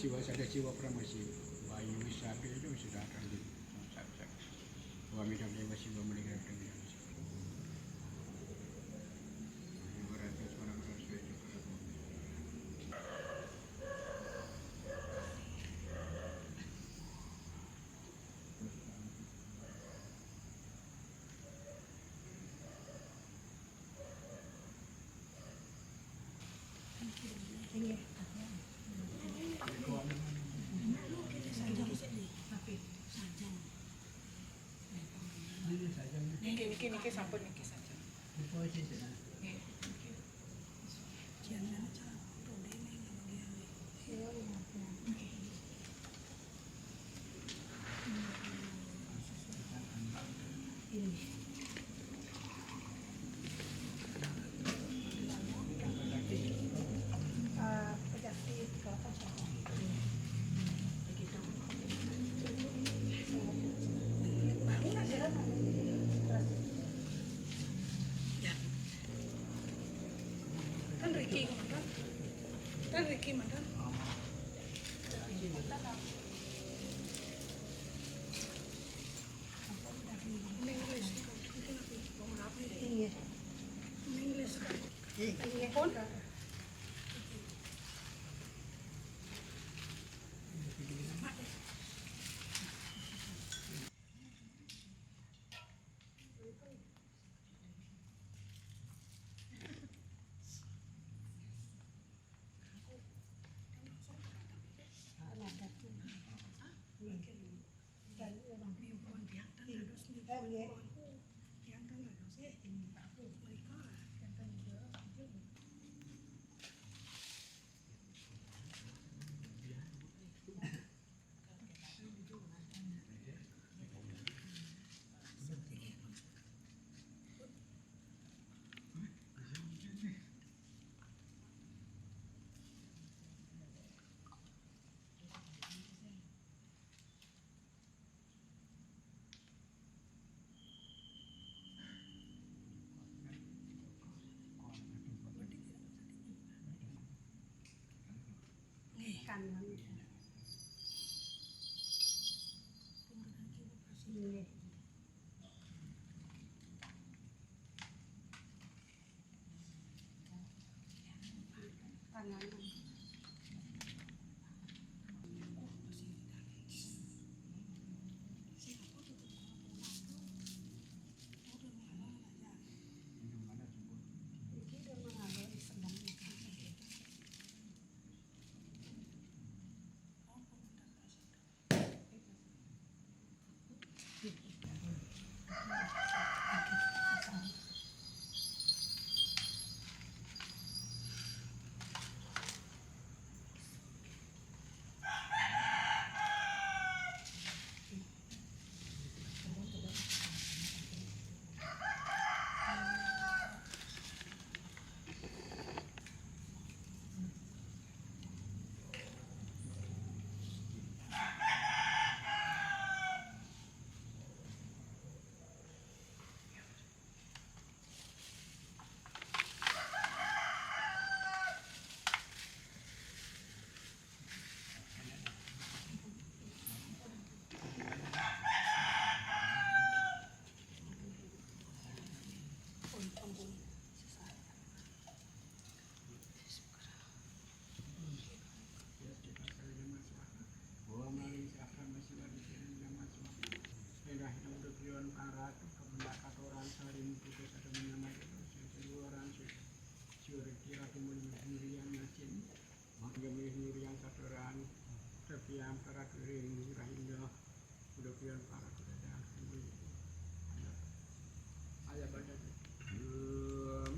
Siwa sada siwa pramasi wayu sapi itu sudah akan di wa midam dewa siwa menikah dengan Niki sampun niki saja. Ricky mana? kanan. Nggih. Tangan. Yang mana sebut Iki udah mengalir sedang.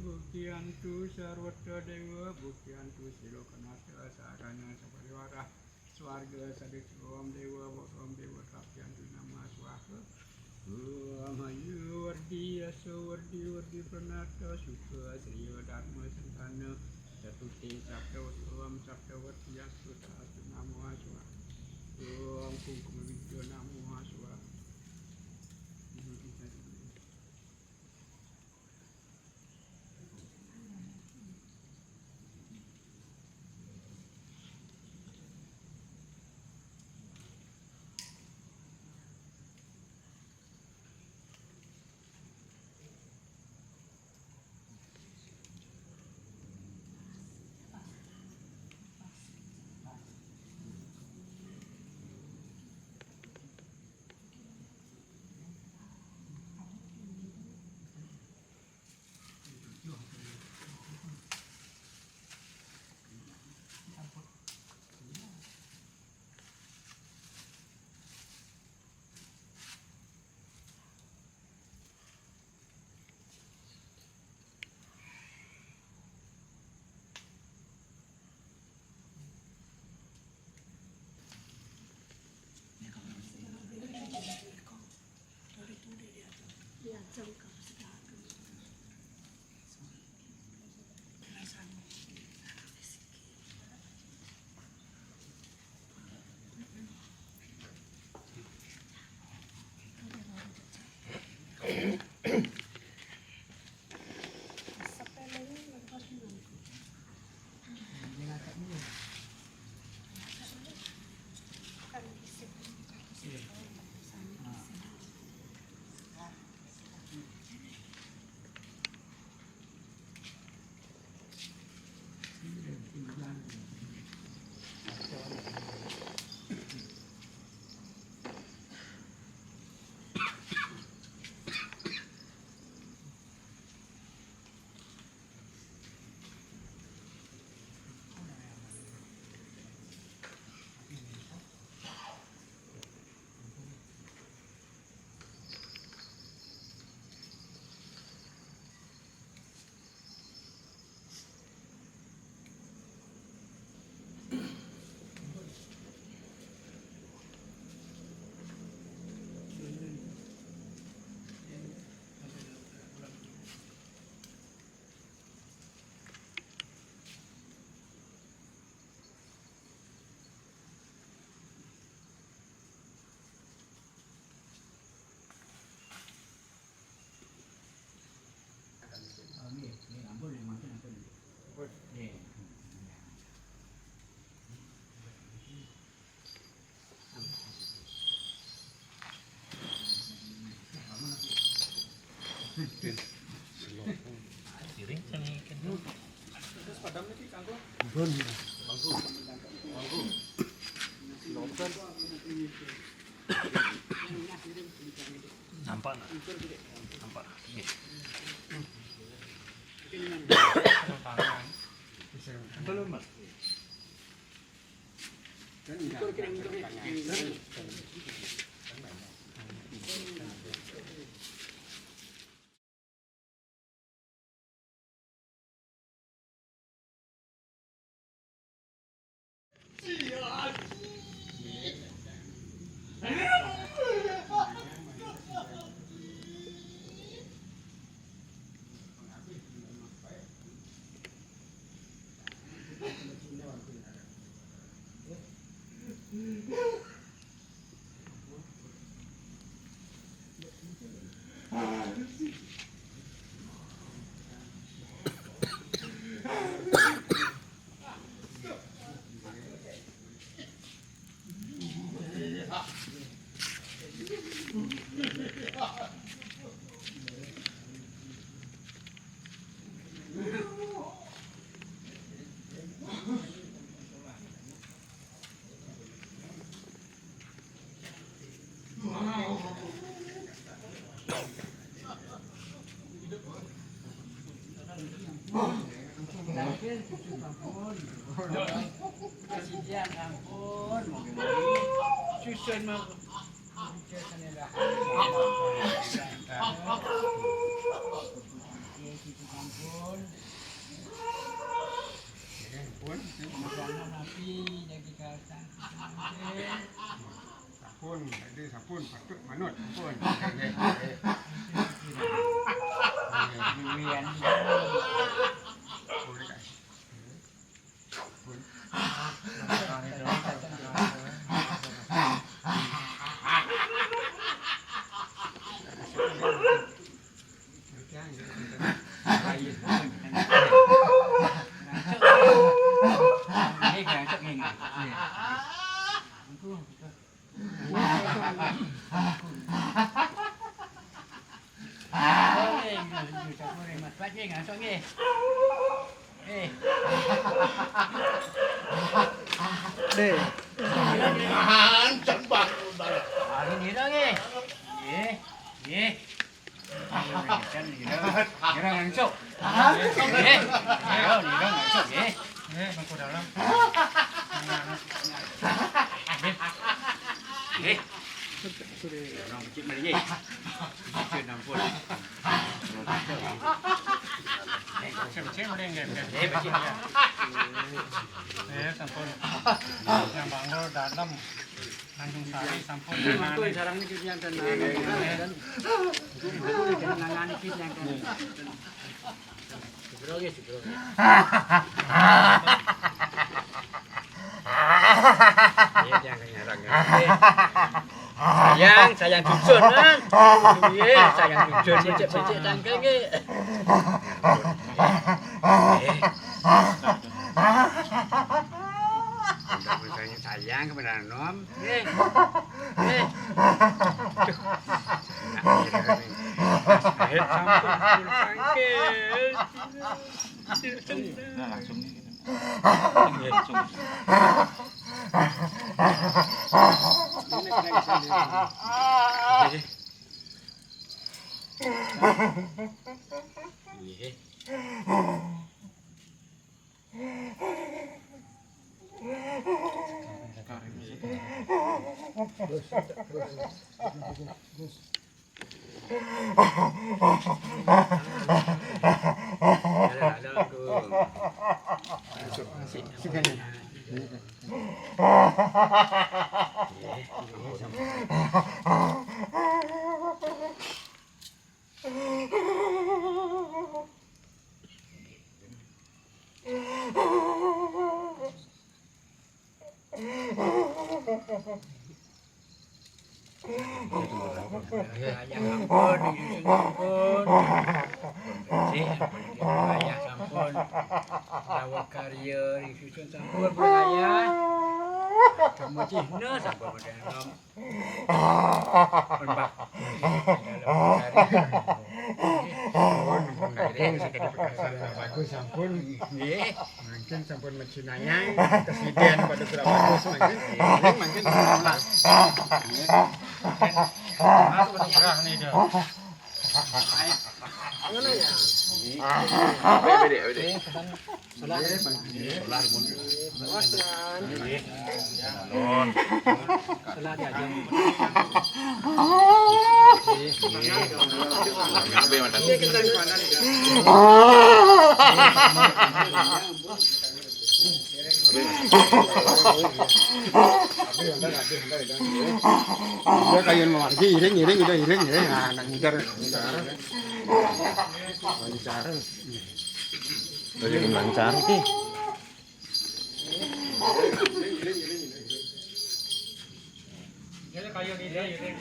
Buktiantu sarwata dewa buktiantu silokanata sarana sapariwara swarga sadekrom dewa bokrom dewa kapyantu nama swaha Mayu wardi aso wardi pranata suka sriya dharma santana jatuti sabda om sabda wardi aso satu namo aswa om kungkum widya namo aswa Siring seni kan. Terus padam iki kanggo Nampak nak? Nampak. Nggih. Belum, Mas. Kasihan ampun, susun mah. Sampun, patut manut, sampun. Luwian. Sampun. Yang bangun dalam Tanjung Sari sampun. Sampun sarang niki yang tenan. Kudu nangani iki yang tenan. Segera ge segera. Ya jangan nyarang. Sayang dusun kan. Piye sayang dusun becek-becek tangkel ge. Misalnya sayang kepada Nom, Nah, langsung nih. Nggih sakit bagus sampun nggih. Mungkin sampun mencinayang kesedihan pada kurang bagus mungkin. Mungkin menolak. Nggih. Mas berah nih dah. Ngono ya. Bede. Salah mun. Nun. Salah diajeng. Ngabe mata. Dia kayu memargi iring udah iring ya. Nah, ngijar. Lancar. Jadi lancar ki. Dia kayu ni dia iring.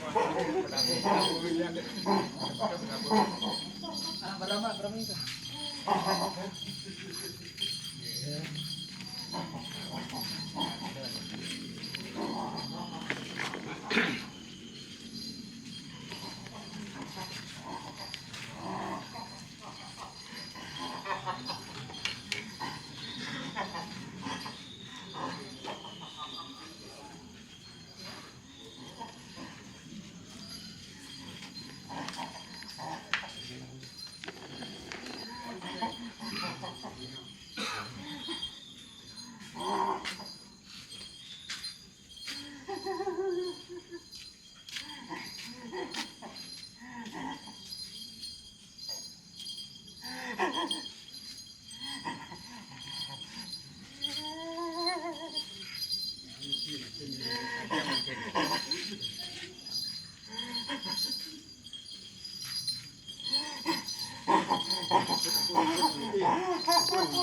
Berapa itu?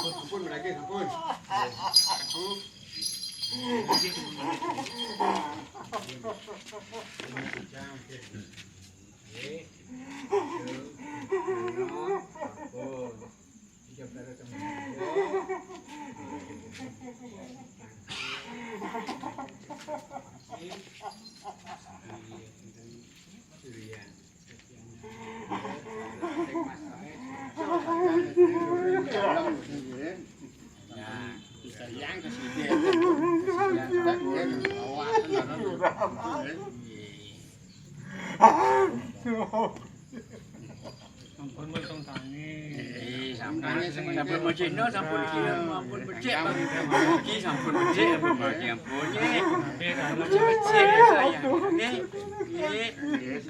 Sampun lagi sampun. Sampun mung tangi. Sampun mojino sampun kira mampun becik iki sampun becik ampun becik sayang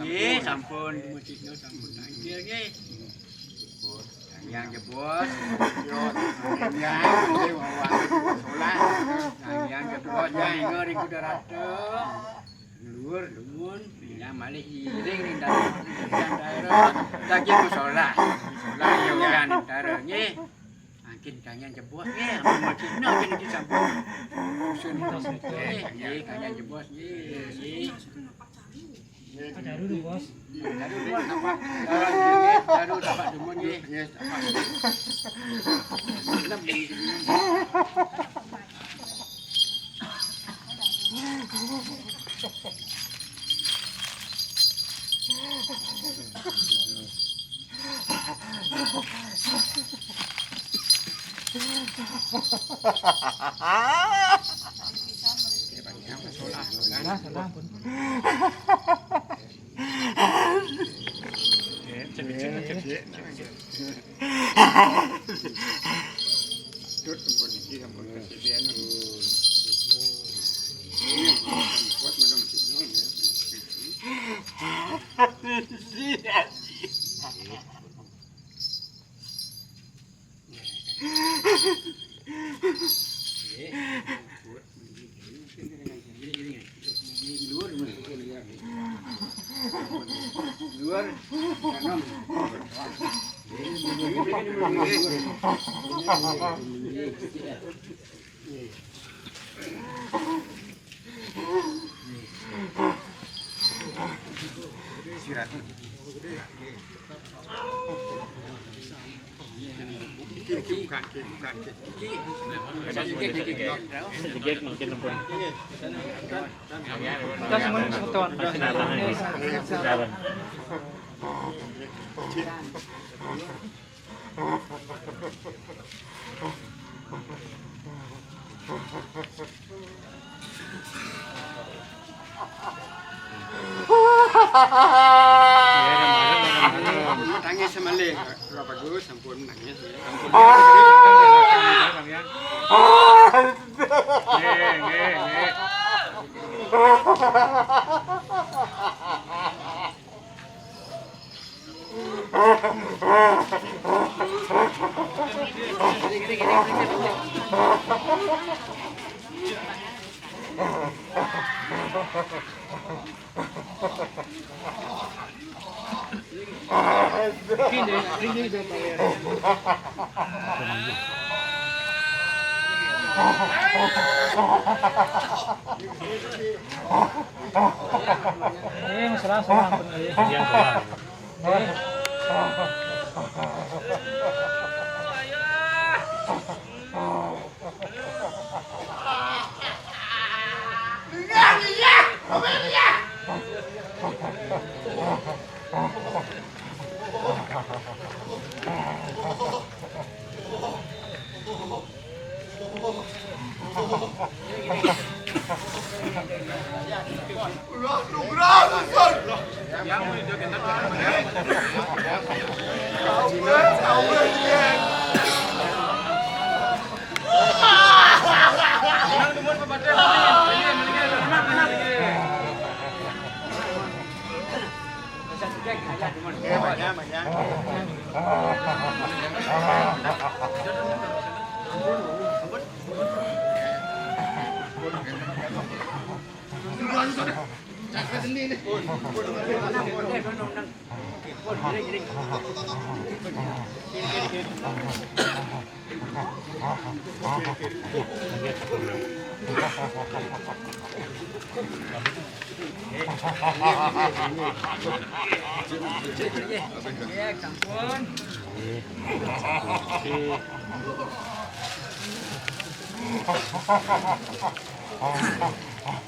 nggih sampun mojino sampun tangi nggih yang jebos yang wawan solah yang jebos ngeri kuda rada luhur lumun yang malih iring ning daerah daging musola yo kan daerah nggih makin kangen jebos nggih ampun cina kene iki sampun usun nggih kangen jebos nggih Daru nih bos. Daru tampak. Daru tampak demun nggih. Nggih Tangis semalih, kalau bagus, sampun nangis. Masalah ampun kalian.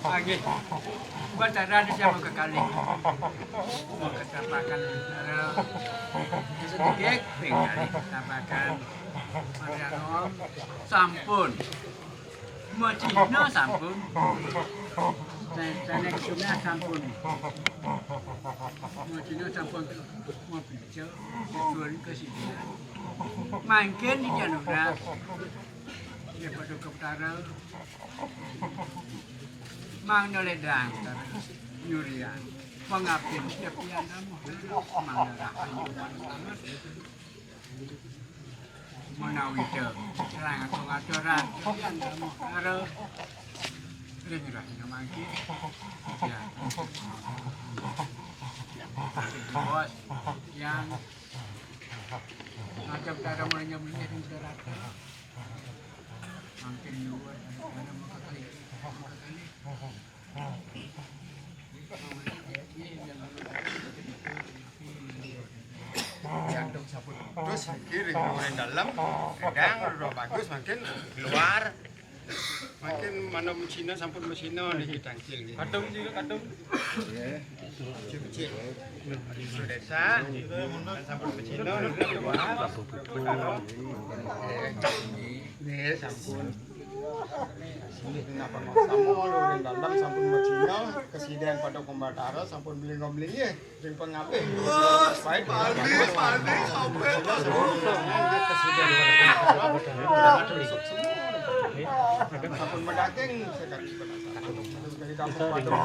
Lagi, buat cara dia mau ke kali, mau ke tapakan, sedikit, kali tapakan, marianom, sampun, mau Cina sampun, saya cuma sampun, mau Cina sampun, mau bicara, tujuan ke sini, makin di Janura, dia pada ke utara. Mang ledang nyurian pengabdian setiap pianamu mang darah menawi teu serang pengaturan pianamu karo ringrah namaki ya bos yang ngajak cara mulanya mulanya di neraka makin luar ada mau kali jantung sabun terus kiri orang dalam kadang udah bagus makin keluar makin mana Cina sampun Cina nih tangkil gitu kadung juga kadung kecil desa sampun Cina keluar nih sampun kenapa mau sama orang dalam sampun Cina kesedihan pada kombatara sampun beli ngombling ya ring pengabe baik sampai kesedihan pada kombatara sampun medaging sekali dari kampung Padang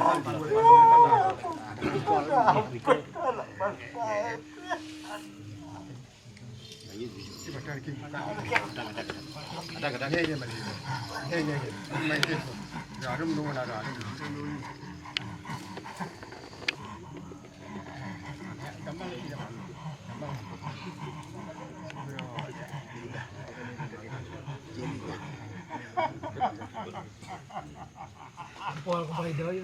Pol kembali doy.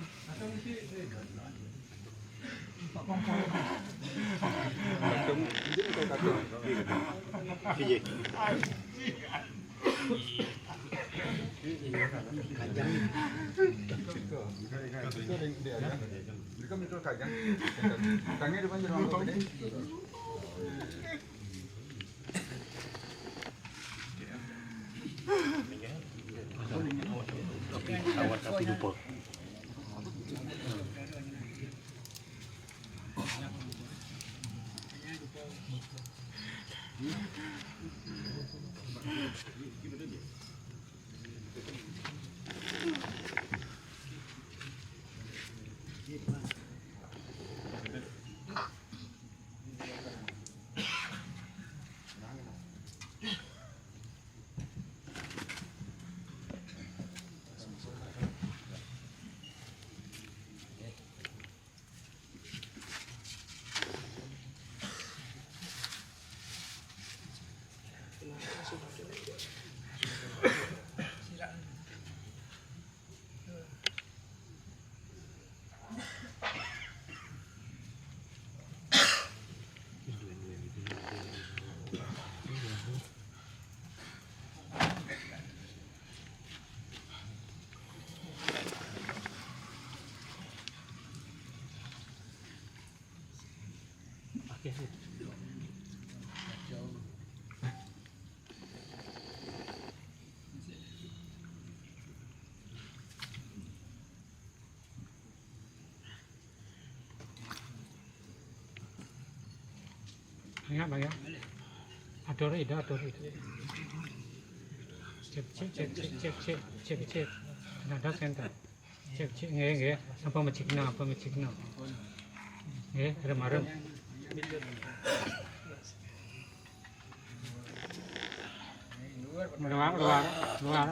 jupuk. Banyak. Atur itu. Cek. Ada center. Cek nggih. Apa macikna. Nggih, rem-rem. Luar.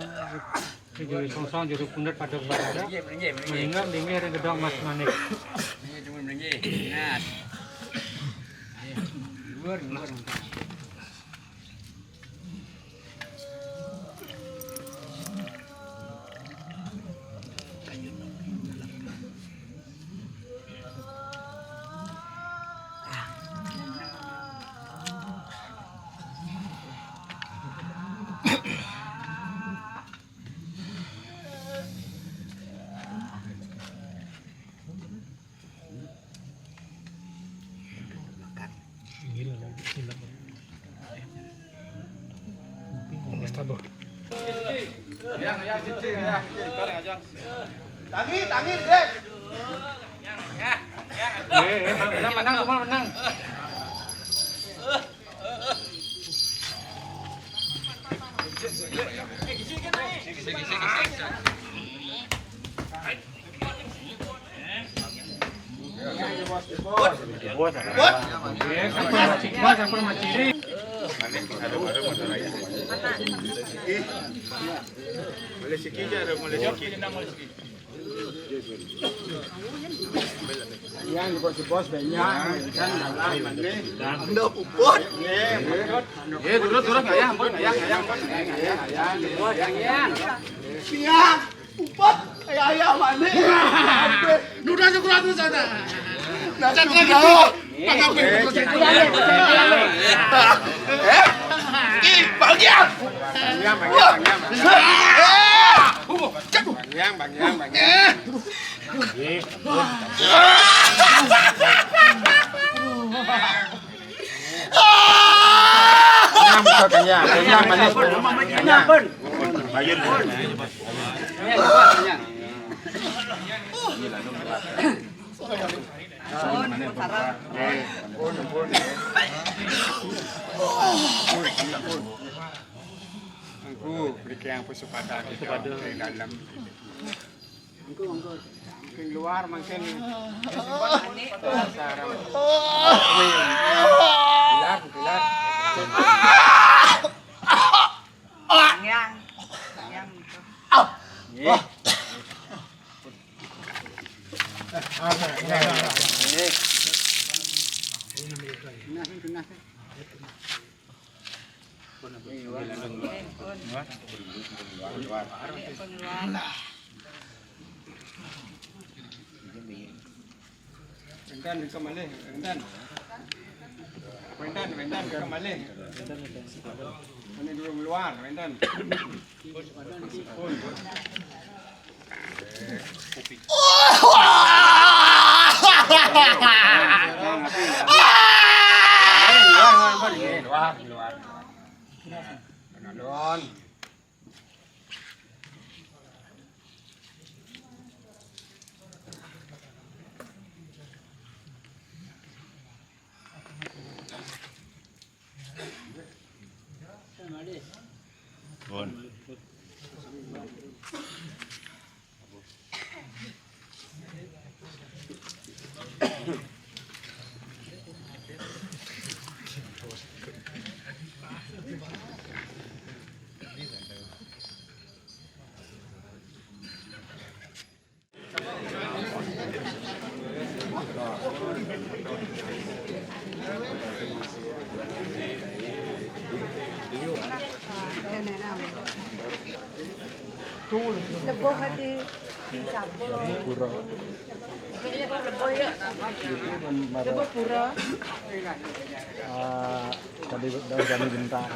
Jadi song jadi pundet pada badan. Meninggal dingin gedong Mas Manik. Ini cuma meninggi. Ingat. Luar. Tangi, Dek. Menang, semua menang. Sampai maciri. Yang di bos banyak kan dalam ini. Udah puput. Turun ngayang. Siang. Puput. Ayah mana? Nudah sekurat tu sana. Nak kau. Bagian. Kenyang manis. Kenyang pun. Bayar pun. Aku berikan yang pusupata di dalam. Mungkin luar mungkin. Pilar. Wendan ke Malih, Wendan ke Malih. Ini dulu keluar, Wendan. Luar. Penadon. Bon. Leboh hati dicampur. Leboh pura. Tadi daun jami bentar.